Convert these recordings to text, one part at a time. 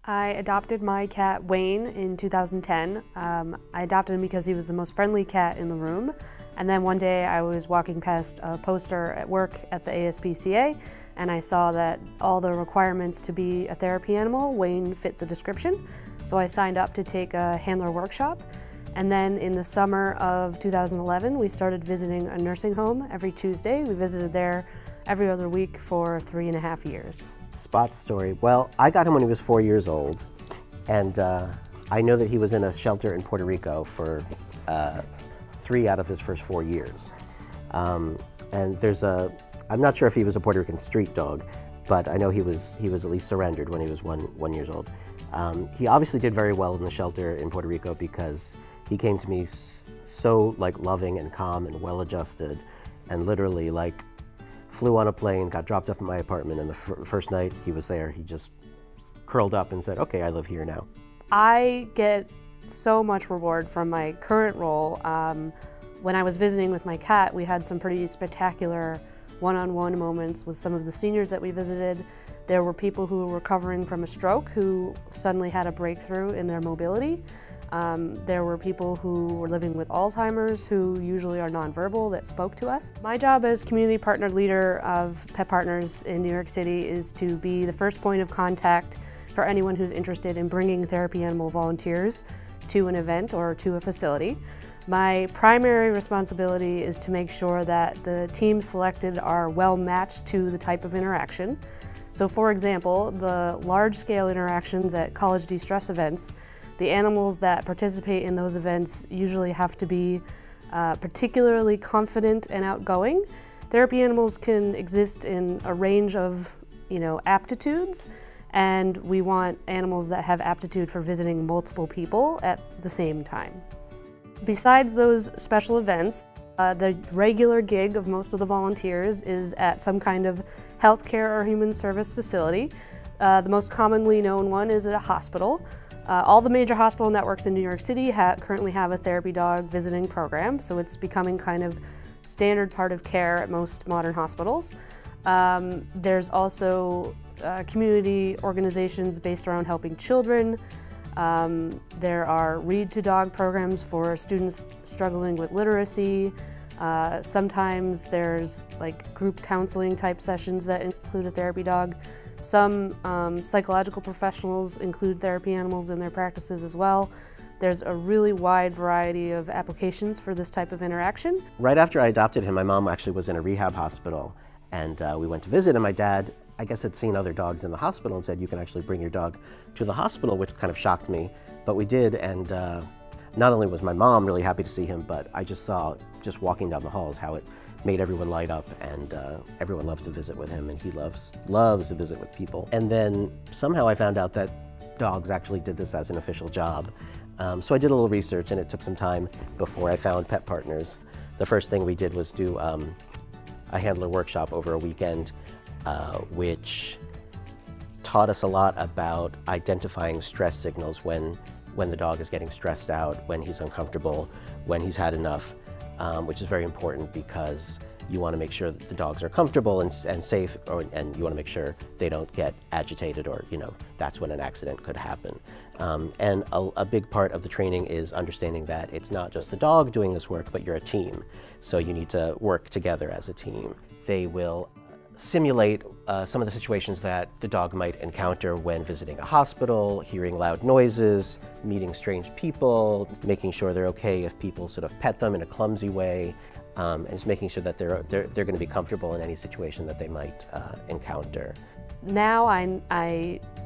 I adopted my cat Wayne in 2010. I adopted him because he was the most friendly cat in the room. And then one day I was walking past a poster at work at the ASPCA and I saw that all the requirements to be a therapy animal, Wayne fit the description. So I signed up to take a handler workshop. And then in the summer of 2011, we started visiting a nursing home every Tuesday. We visited there every other week for 3.5 years. Spot's story. Well, I got him when he was 4 years old, and I know that he was in a shelter in Puerto Rico for 3 out of his first 4 years. And I'm not sure if he was a Puerto Rican street dog, but I know he was at least surrendered when he was one year old. He obviously did very well in the shelter in Puerto Rico because he came to me so loving and calm and well-adjusted, and literally flew on a plane, got dropped off at my apartment, and the first night he was there, he just curled up and said, "Okay, I live here now." I get so much reward from my current role. When I was visiting with my cat, we had some pretty spectacular one-on-one moments with some of the seniors that we visited. There were people who were recovering from a stroke who suddenly had a breakthrough in their mobility. There were people who were living with Alzheimer's who usually are nonverbal that spoke to us. My job as community partner leader of Pet Partners in New York City is to be the first point of contact for anyone who's interested in bringing therapy animal volunteers to an event or to a facility. My primary responsibility is to make sure that the teams selected are well matched to the type of interaction. So for example, the large-scale interactions at college destress events, the animals that participate in those events usually have to be particularly confident and outgoing. Therapy animals can exist in a range of, aptitudes, and we want animals that have aptitude for visiting multiple people at the same time. Besides those special events, the regular gig of most of the volunteers is at some kind of healthcare or human service facility. The most commonly known one is at a hospital. All the major hospital networks in New York City currently have a therapy dog visiting program, so it's becoming kind of standard part of care at most modern hospitals. There's also community organizations based around helping children. There are read-to-dog programs for students struggling with literacy. Sometimes there's group counseling type sessions that include a therapy dog. Some psychological professionals include therapy animals in their practices as well. There's a really wide variety of applications for this type of interaction. Right after I adopted him, my mom actually was in a rehab hospital, and we went to visit, and my dad, I guess, had seen other dogs in the hospital and said, "You can actually bring your dog to the hospital," which kind of shocked me, but we did, and not only was my mom really happy to see him, but I just saw, just walking down the halls, how it made everyone light up, and everyone loves to visit with him, and he loves to visit with people. And then somehow I found out that dogs actually did this as an official job. So I did a little research, and it took some time before I found Pet Partners. The first thing we did was do a handler workshop over a weekend, which taught us a lot about identifying stress signals when the dog is getting stressed out, when he's uncomfortable, when he's had enough. Which is very important because you want to make sure that the dogs are comfortable and safe, and you want to make sure they don't get agitated, or that's when an accident could happen. And a big part of the training is understanding that it's not just the dog doing this work, but you're a team. So you need to work together as a team. They will simulate some of the situations that the dog might encounter when visiting a hospital, hearing loud noises, meeting strange people, making sure they're okay if people sort of pet them in a clumsy way, and just making sure that they're going to be comfortable in any situation that they might encounter. Now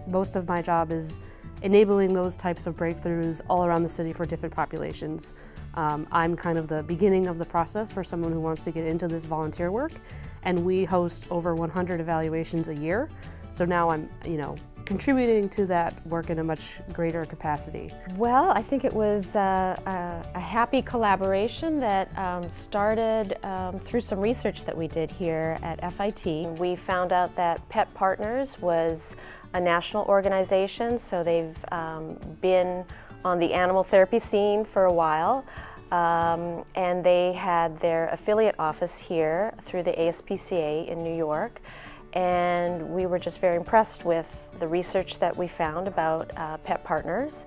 most of my job is enabling those types of breakthroughs all around the city for different populations. I'm kind of the beginning of the process for someone who wants to get into this volunteer work, and we host over 100 evaluations a year. So now I'm, contributing to that work in a much greater capacity. Well, I think it was a happy collaboration that started through some research that we did here at FIT. We found out that Pet Partners was a national organization, so they've been on the animal therapy scene for a while. And they had their affiliate office here through the ASPCA in New York. and we were just very impressed with the research that we found about Pet Partners.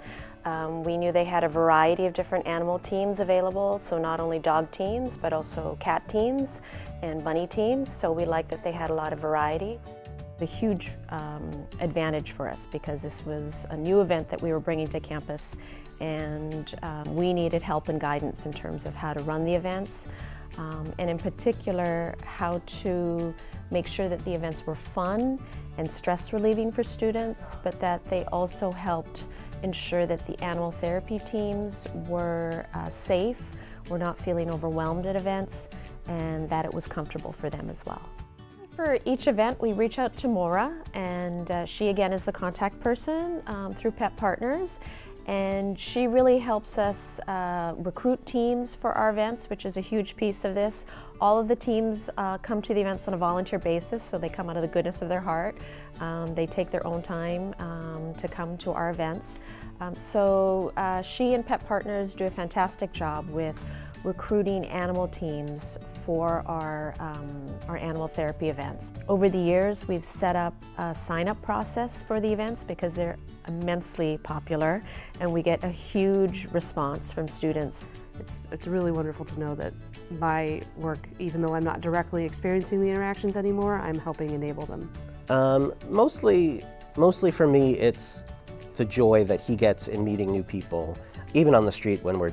We knew they had a variety of different animal teams available, so not only dog teams, but also cat teams and bunny teams, so we liked that they had a lot of variety. A huge advantage for us because this was a new event that we were bringing to campus, and we needed help and guidance in terms of how to run the events, and in particular how to make sure that the events were fun and stress relieving for students, but that they also helped ensure that the animal therapy teams were safe, were not feeling overwhelmed at events, and that it was comfortable for them as well. For each event, we reach out to Maura, and she again is the contact person through Pet Partners, and she really helps us recruit teams for our events, which is a huge piece of this. All of the teams come to the events on a volunteer basis, so they come out of the goodness of their heart. They take their own time to come to our events. So she and Pet Partners do a fantastic job with recruiting animal teams for our animal therapy events. Over the years, we've set up a sign-up process for the events because they're immensely popular, and we get a huge response from students. It's really wonderful to know that my work, even though I'm not directly experiencing the interactions anymore, I'm helping enable them. Mostly for me, it's the joy that he gets in meeting new people. Even on the street when we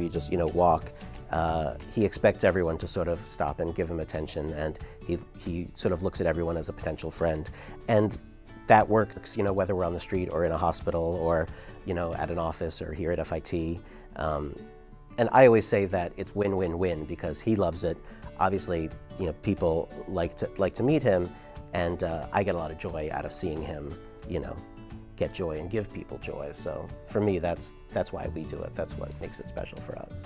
just walk, he expects everyone to sort of stop and give him attention, and he sort of looks at everyone as a potential friend. And that works, whether we're on the street or in a hospital or, at an office or here at FIT. And I always say that it's win-win-win because he loves it. Obviously, people like to meet him, and I get a lot of joy out of seeing him, get joy and give people joy. So for me, that's why we do it. That's what makes it special for us.